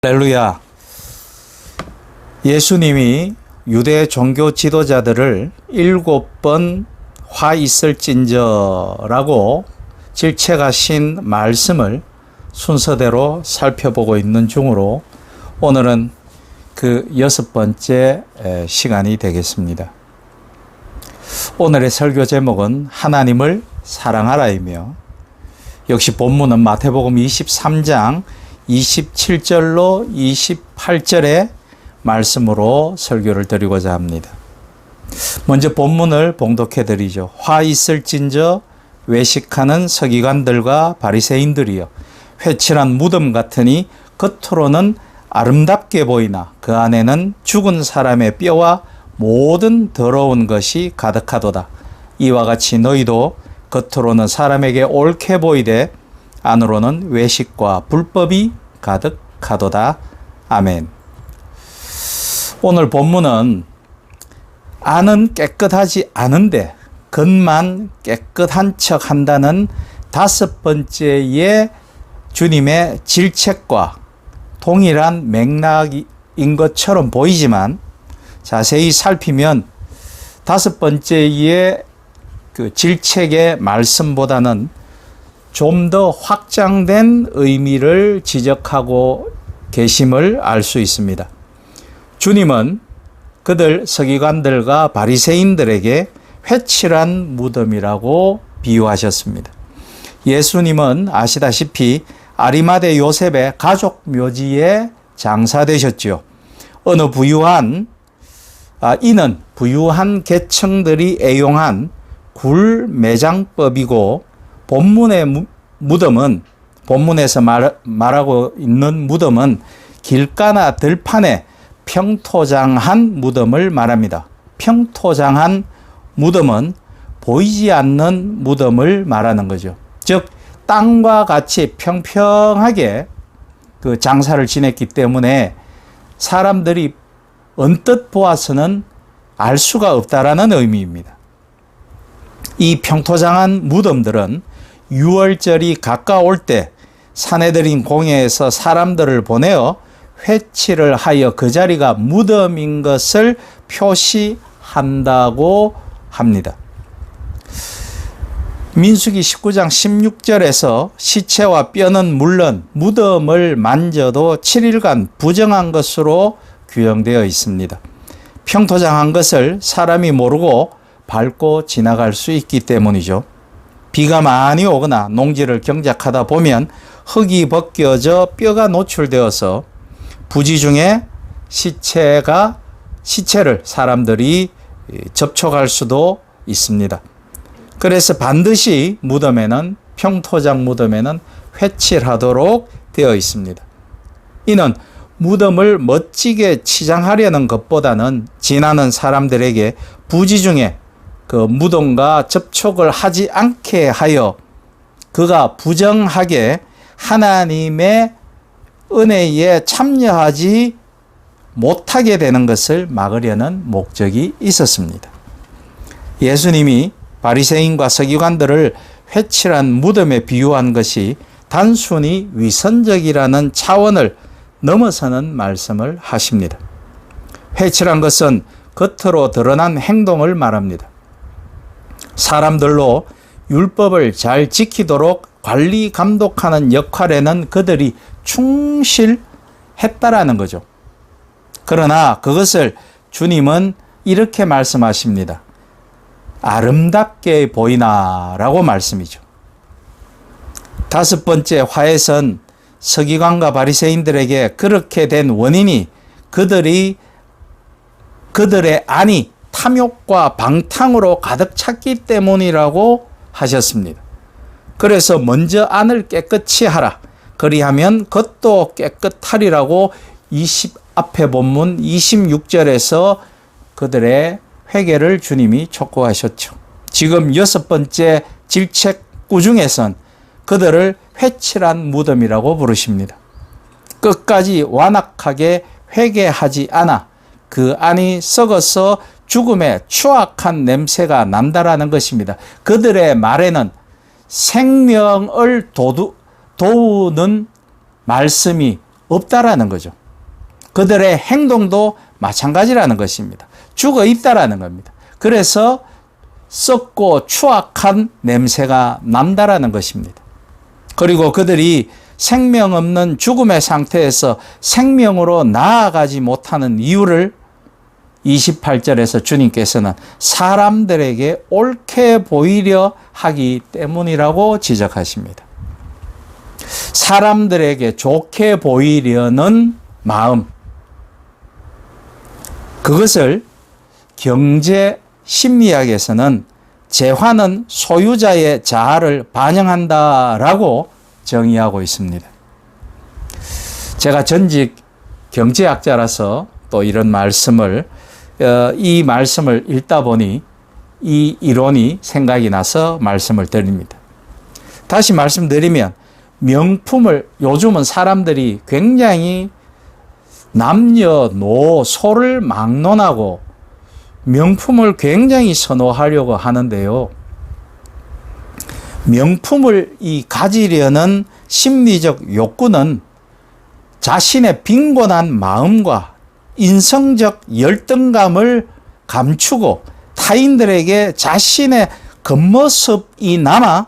할렐루야. 예수님이 유대 종교 지도자들을 7번 화 있을진저라고 질책하신 말씀을 순서대로 살펴보고 있는 중으로 오늘은 그 6번째 시간이 되겠습니다. 오늘의 설교 제목은 하나님을 사랑하라이며, 역시 본문은 마태복음 23장 27절로 28절의 말씀으로 설교를 드리고자 합니다. 먼저 본문을 봉독해 드리죠. 화 있을진저 외식하는 서기관들과 바리새인들이여, 회칠한 무덤 같으니 겉으로는 아름답게 보이나 그 안에는 죽은 사람의 뼈와 모든 더러운 것이 가득하도다. 이와 같이 너희도 겉으로는 사람에게 옳게 보이되 안으로는 외식과 불법이 가득하도다. 아멘. 오늘 본문은 안은 깨끗하지 않은데 겉만 깨끗한 척 한다는 5번째의 주님의 질책과 동일한 맥락인 것처럼 보이지만, 자세히 살피면 5번째의 그 질책의 말씀보다는 좀 더 확장된 의미를 지적하고 계심을 알 수 있습니다. 주님은 그들 서기관들과 바리새인들에게 회칠한 무덤이라고 비유하셨습니다. 예수님은 아시다시피 아리마대 요셉의 가족 묘지에 장사되셨죠. 이는 부유한 계층들이 애용한 굴매장법이고, 본문에서 말하고 있는 무덤은 길가나 들판에 평토장한 무덤을 말합니다. 평토장한 무덤은 보이지 않는 무덤을 말하는 거죠. 즉, 땅과 같이 평평하게 그 장사를 지냈기 때문에 사람들이 언뜻 보아서는 알 수가 없다라는 의미입니다. 이 평토장한 무덤들은 유월절이 가까울 때 사내들인 공회에서 사람들을 보내어 회칠을 하여 그 자리가 무덤인 것을 표시한다고 합니다. 민수기 19장 16절에서 시체와 뼈는 물론 무덤을 만져도 7일간 부정한 것으로 규정되어 있습니다. 평토장한 것을 사람이 모르고 밟고 지나갈 수 있기 때문이죠. 비가 많이 오거나 농지를 경작하다 보면 흙이 벗겨져 뼈가 노출되어서 부지 중에 시체를 사람들이 접촉할 수도 있습니다. 그래서 반드시 평토장 무덤에는 회칠하도록 되어 있습니다. 이는 무덤을 멋지게 치장하려는 것보다는 지나는 사람들에게 부지 중에 그 무덤과 접촉을 하지 않게 하여 그가 부정하게 하나님의 은혜에 참여하지 못하게 되는 것을 막으려는 목적이 있었습니다. 예수님이 바리새인과 서기관들을 회칠한 무덤에 비유한 것이 단순히 위선적이라는 차원을 넘어서는 말씀을 하십니다. 회칠한 것은 겉으로 드러난 행동을 말합니다. 사람들로 율법을 잘 지키도록 관리 감독하는 역할에는 그들이 충실했다라는 거죠. 그러나 그것을 주님은 이렇게 말씀하십니다. 아름답게 보이나라고 말씀이죠. 5번째 화에선 서기관과 바리새인들에게 그렇게 된 원인이 그들의 안이 탐욕과 방탕으로 가득 찼기 때문이라고 하셨습니다. 그래서 먼저 안을 깨끗이 하라. 그리하면 겉도 깨끗하리라고 앞에 본문 26절에서 그들의 회개를 주님이 촉구하셨죠. 지금 6번째 질책구 중에선 그들을 회칠한 무덤이라고 부르십니다. 끝까지 완악하게 회개하지 않아 그 안이 썩어서 죽음의 추악한 냄새가 난다라는 것입니다. 그들의 말에는 생명을 도우는 말씀이 없다라는 거죠. 그들의 행동도 마찬가지라는 것입니다. 죽어 있다라는 겁니다. 그래서 썩고 추악한 냄새가 난다라는 것입니다. 그리고 그들이 생명 없는 죽음의 상태에서 생명으로 나아가지 못하는 이유를 28절에서 주님께서는 사람들에게 옳게 보이려 하기 때문이라고 지적하십니다. 사람들에게 좋게 보이려는 마음, 그것을 경제 심리학에서는 재화는 소유자의 자아를 반영한다라고 정의하고 있습니다. 제가 전직 경제학자라서 또 이런 말씀을 이 말씀을 읽다 보니 이 이론이 생각이 나서 말씀을 드립니다. 다시 말씀드리면 명품을 요즘은 사람들이 굉장히 남녀노소를 막론하고 명품을 굉장히 선호하려고 하는데요. 명품을 가지려는 심리적 욕구는 자신의 빈곤한 마음과 인성적 열등감을 감추고 타인들에게 자신의 겉모습이 남아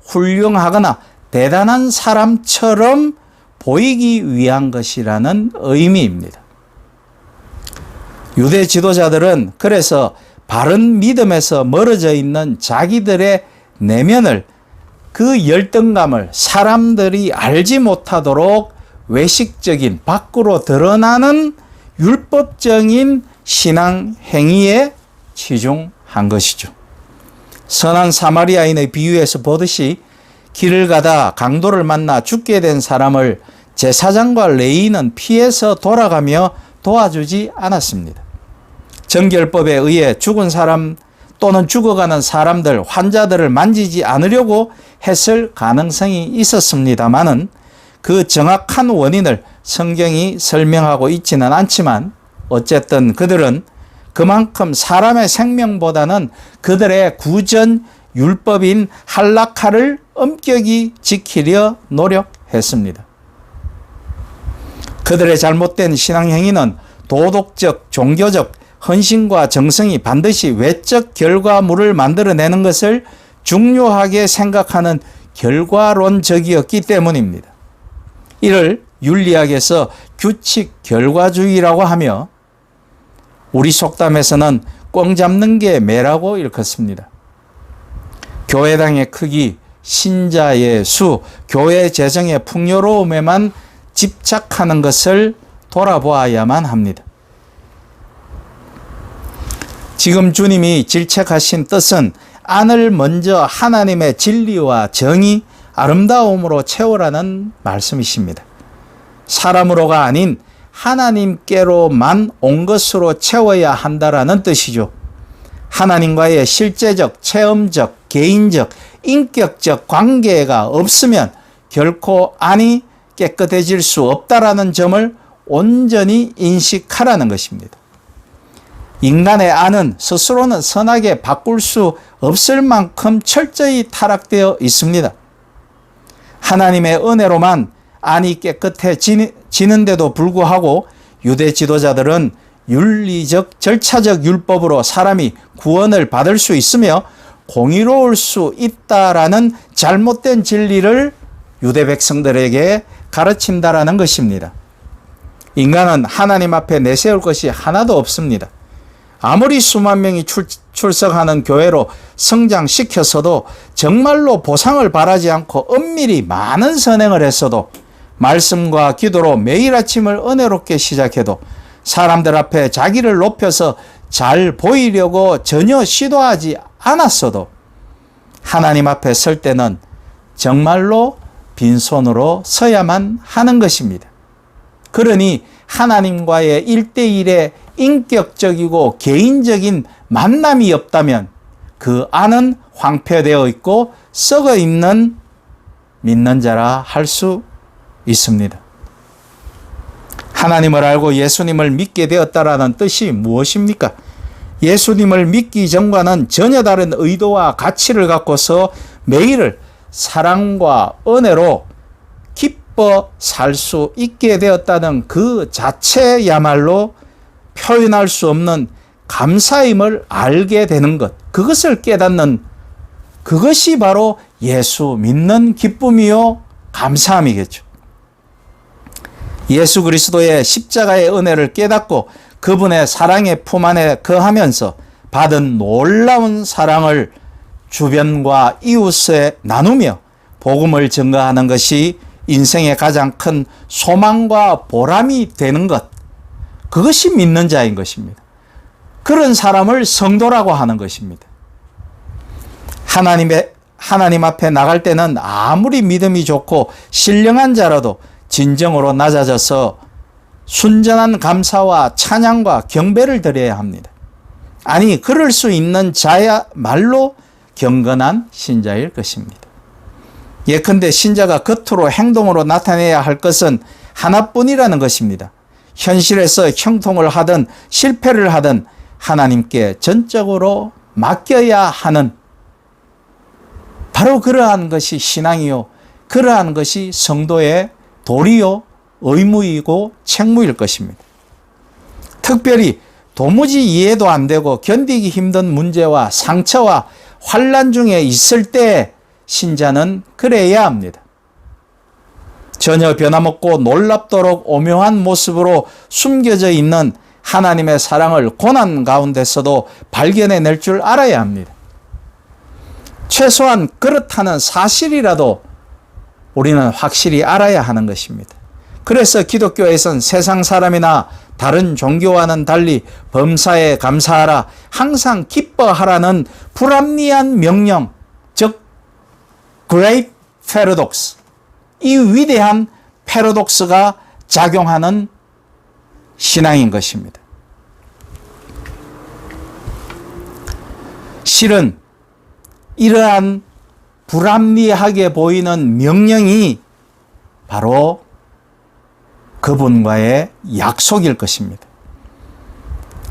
훌륭하거나 대단한 사람처럼 보이기 위한 것이라는 의미입니다. 유대 지도자들은 그래서 바른 믿음에서 멀어져 있는 자기들의 내면을, 그 열등감을 사람들이 알지 못하도록 외식적인 밖으로 드러나는 율법적인 신앙 행위에 치중한 것이죠. 선한 사마리아인의 비유에서 보듯이 길을 가다 강도를 만나 죽게 된 사람을 제사장과 레위인은 피해서 돌아가며 도와주지 않았습니다. 정결법에 의해 죽은 사람 또는 죽어가는 사람들, 환자들을 만지지 않으려고 했을 가능성이 있었습니다마는 그 정확한 원인을 성경이 설명하고 있지는 않지만 어쨌든 그들은 그만큼 사람의 생명보다는 그들의 구전 율법인 할라카를 엄격히 지키려 노력했습니다. 그들의 잘못된 신앙 행위는 도덕적, 종교적 헌신과 정성이 반드시 외적 결과물을 만들어내는 것을 중요하게 생각하는 결과론적이었기 때문입니다. 이를 윤리학에서 규칙 결과주의라고 하며 우리 속담에서는 꽝 잡는 게 매라고 일컫습니다. 교회당의 크기, 신자의 수, 교회 재정의 풍요로움에만 집착하는 것을 돌아보아야만 합니다. 지금 주님이 질책하신 뜻은 안을 먼저 하나님의 진리와 정의, 아름다움으로 채우라는 말씀이십니다. 사람으로가 아닌 하나님께로만 온 것으로 채워야 한다라는 뜻이죠. 하나님과의 실제적, 체험적, 개인적, 인격적 관계가 없으면 결코 안이 깨끗해질 수 없다라는 점을 온전히 인식하라는 것입니다. 인간의 안은 스스로는 선하게 바꿀 수 없을 만큼 철저히 타락되어 있습니다. 하나님의 은혜로만 안이 깨끗해지는데도 불구하고 유대 지도자들은 윤리적, 절차적 율법으로 사람이 구원을 받을 수 있으며 공의로울 수 있다라는 잘못된 진리를 유대 백성들에게 가르친다라는 것입니다. 인간은 하나님 앞에 내세울 것이 하나도 없습니다. 아무리 수만 명이 출석하는 교회로 성장시켜서도 정말로 보상을 바라지 않고 엄밀히 많은 선행을 했어도 말씀과 기도로 매일 아침을 은혜롭게 시작해도 사람들 앞에 자기를 높여서 잘 보이려고 전혀 시도하지 않았어도 하나님 앞에 설 때는 정말로 빈손으로 서야만 하는 것입니다. 그러니 하나님과의 1대1의 인격적이고 개인적인 만남이 없다면 그 안은 황폐되어 있고 썩어 있는 믿는 자라 할 수 있습니다. 하나님을 알고 예수님을 믿게 되었다라는 뜻이 무엇입니까? 예수님을 믿기 전과는 전혀 다른 의도와 가치를 갖고서 매일을 사랑과 은혜로 기뻐 살 수 있게 되었다는 그 자체야말로 표현할 수 없는 감사임을 알게 되는 것, 그것을 깨닫는 그것이 바로 예수 믿는 기쁨이요 감사함이겠죠. 예수 그리스도의 십자가의 은혜를 깨닫고 그분의 사랑의 품 안에 거하면서 받은 놀라운 사랑을 주변과 이웃에 나누며 복음을 증거하는 것이 인생의 가장 큰 소망과 보람이 되는 것, 그것이 믿는 자인 것입니다. 그런 사람을 성도라고 하는 것입니다. 하나님 앞에 나갈 때는 아무리 믿음이 좋고 신령한 자라도 진정으로 낮아져서 순전한 감사와 찬양과 경배를 드려야 합니다. 아니, 그럴 수 있는 자야말로 경건한 신자일 것입니다. 예컨대 신자가 겉으로 행동으로 나타내야 할 것은 하나뿐이라는 것입니다. 현실에서 형통을 하든 실패를 하든 하나님께 전적으로 맡겨야 하는, 바로 그러한 것이 신앙이요, 그러한 것이 성도의 도리요 의무이고 책무일 것입니다. 특별히 도무지 이해도 안 되고 견디기 힘든 문제와 상처와 환난 중에 있을 때 신자는 그래야 합니다. 전혀 변함없고 놀랍도록 오묘한 모습으로 숨겨져 있는 하나님의 사랑을 고난 가운데서도 발견해낼 줄 알아야 합니다. 최소한 그렇다는 사실이라도 우리는 확실히 알아야 하는 것입니다. 그래서 기독교에서는 세상 사람이나 다른 종교와는 달리 범사에 감사하라, 항상 기뻐하라는 불합리한 명령, 즉 Great Paradox, 이 위대한 패러독스가 작용하는 신앙인 것입니다. 실은 이러한 불합리하게 보이는 명령이 바로 그분과의 약속일 것입니다.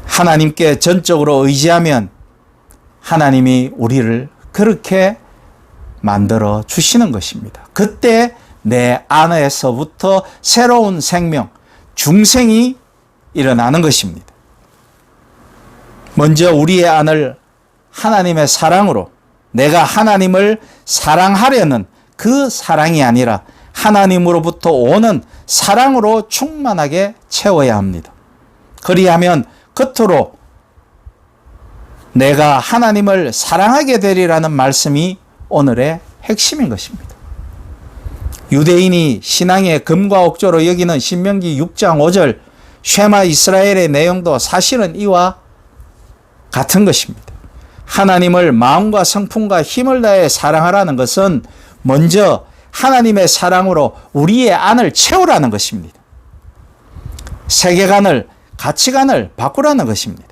하나님께 전적으로 의지하면 하나님이 우리를 그렇게 만들어 주시는 것입니다. 그때 내 안에서부터 새로운 생명, 중생이 일어나는 것입니다. 먼저 우리의 안을 하나님의 사랑으로, 내가 하나님을 사랑하려는 그 사랑이 아니라 하나님으로부터 오는 사랑으로 충만하게 채워야 합니다. 그리하면 겉으로 내가 하나님을 사랑하게 되리라는 말씀이 오늘의 핵심인 것입니다. 유대인이 신앙의 금과 옥조로 여기는 신명기 6장 5절 쉐마 이스라엘의 내용도 사실은 이와 같은 것입니다. 하나님을 마음과 성품과 힘을 다해 사랑하라는 것은 먼저 하나님의 사랑으로 우리의 안을 채우라는 것입니다. 세계관을, 가치관을 바꾸라는 것입니다.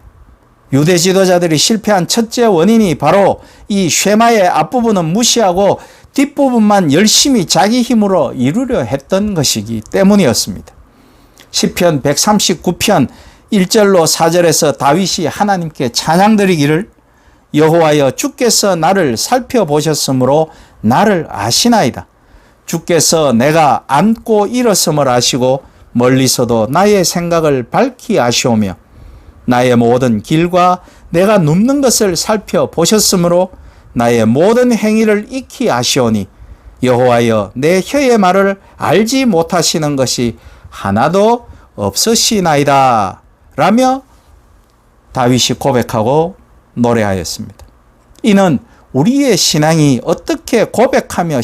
유대 지도자들이 실패한 첫째 원인이 바로 이 쉐마의 앞부분은 무시하고 뒷부분만 열심히 자기 힘으로 이루려 했던 것이기 때문이었습니다. 시편 139편 1절로 4절에서 다윗이 하나님께 찬양드리기를 여호와여 주께서 나를 살펴보셨으므로 나를 아시나이다. 주께서 내가 앉고 일었음을 아시고 멀리서도 나의 생각을 밝히 아시오며 나의 모든 길과 내가 눕는 것을 살펴보셨으므로 나의 모든 행위를 익히 아시오니 여호와여 내 혀의 말을 알지 못하시는 것이 하나도 없으시나이다 라며 다윗이 고백하고 노래하였습니다. 이는 우리의 신앙이 어떻게 고백하며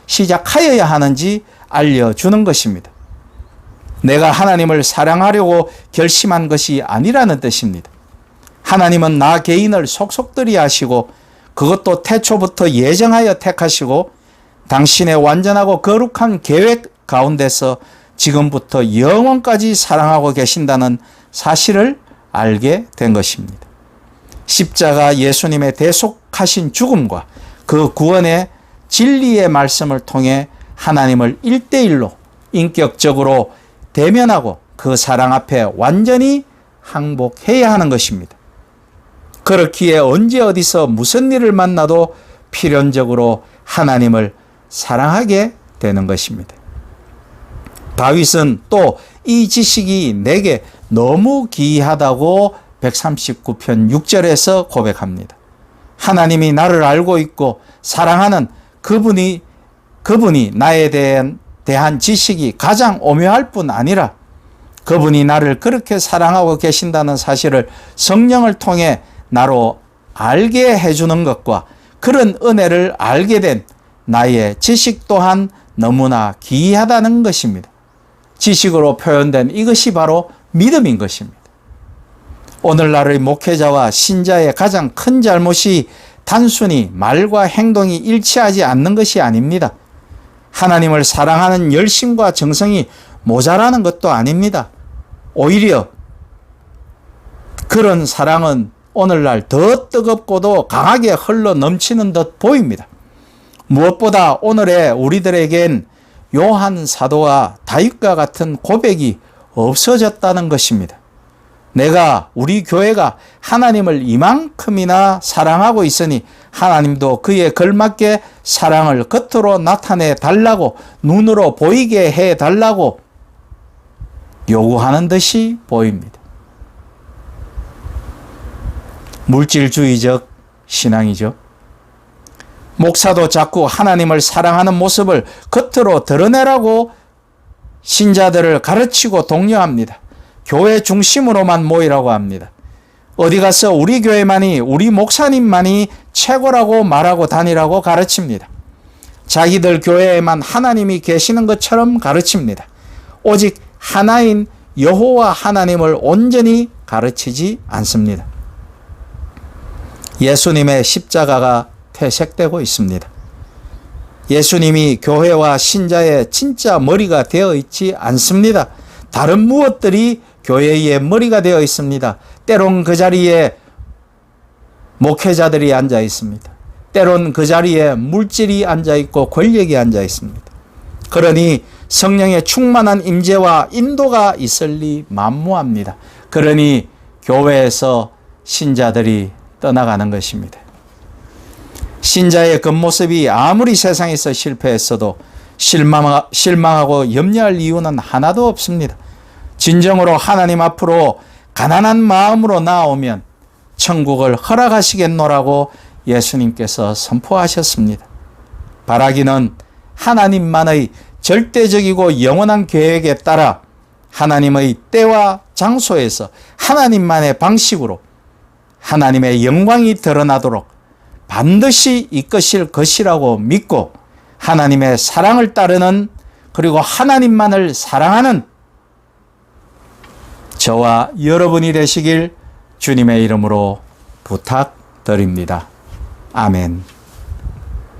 시작하여야 하는지 알려주는 것입니다. 내가 하나님을 사랑하려고 결심한 것이 아니라는 뜻입니다. 하나님은 나 개인을 속속들이 아시고 그것도 태초부터 예정하여 택하시고 당신의 완전하고 거룩한 계획 가운데서 지금부터 영원까지 사랑하고 계신다는 사실을 알게 된 것입니다. 십자가 예수님의 대속하신 죽음과 그 구원의 진리의 말씀을 통해 하나님을 1대1로 인격적으로 대면하고 그 사랑 앞에 완전히 항복해야 하는 것입니다. 그렇기에 언제 어디서 무슨 일을 만나도 필연적으로 하나님을 사랑하게 되는 것입니다. 다윗은 또 이 지식이 내게 너무 기이하다고 139편 6절에서 고백합니다. 하나님이 나를 알고 있고 사랑하는 그분이 나에 대한 지식이 가장 오묘할 뿐 아니라 그분이 나를 그렇게 사랑하고 계신다는 사실을 성령을 통해 나로 알게 해주는 것과 그런 은혜를 알게 된 나의 지식 또한 너무나 기이하다는 것입니다. 지식으로 표현된 이것이 바로 믿음인 것입니다. 오늘날의 목회자와 신자의 가장 큰 잘못이 단순히 말과 행동이 일치하지 않는 것이 아닙니다. 하나님을 사랑하는 열심과 정성이 모자라는 것도 아닙니다. 오히려 그런 사랑은 오늘날 더 뜨겁고도 강하게 흘러 넘치는 듯 보입니다. 무엇보다 오늘의 우리들에겐 요한 사도와 다윗과 같은 고백이 없어졌다는 것입니다. 우리 교회가 하나님을 이만큼이나 사랑하고 있으니 하나님도 그에 걸맞게 사랑을 겉으로 나타내 달라고, 눈으로 보이게 해 달라고 요구하는 듯이 보입니다. 물질주의적 신앙이죠. 목사도 자꾸 하나님을 사랑하는 모습을 겉으로 드러내라고 신자들을 가르치고 독려합니다. 교회 중심으로만 모이라고 합니다. 어디 가서 우리 교회만이, 우리 목사님만이 최고라고 말하고 다니라고 가르칩니다. 자기들 교회에만 하나님이 계시는 것처럼 가르칩니다. 오직 하나인 여호와 하나님을 온전히 가르치지 않습니다. 예수님의 십자가가 퇴색되고 있습니다. 예수님이 교회와 신자의 진짜 머리가 되어 있지 않습니다. 다른 무엇들이 교회의 머리가 되어 있습니다. 때론 그 자리에 목회자들이 앉아 있습니다. 때론 그 자리에 물질이 앉아 있고 권력이 앉아 있습니다. 그러니 성령의 충만한 임재와 인도가 있을 리 만무합니다. 그러니 교회에서 신자들이 떠나가는 것입니다. 신자의 겉모습이 아무리 세상에서 실패했어도 실망하고 염려할 이유는 하나도 없습니다. 진정으로 하나님 앞으로 가난한 마음으로 나아오면 천국을 허락하시겠노라고 예수님께서 선포하셨습니다. 바라기는 하나님만의 절대적이고 영원한 계획에 따라 하나님의 때와 장소에서 하나님만의 방식으로 하나님의 영광이 드러나도록 반드시 이끄실 것이라고 믿고 하나님의 사랑을 따르는, 그리고 하나님만을 사랑하는 저와 여러분이 되시길 주님의 이름으로 부탁드립니다. 아멘.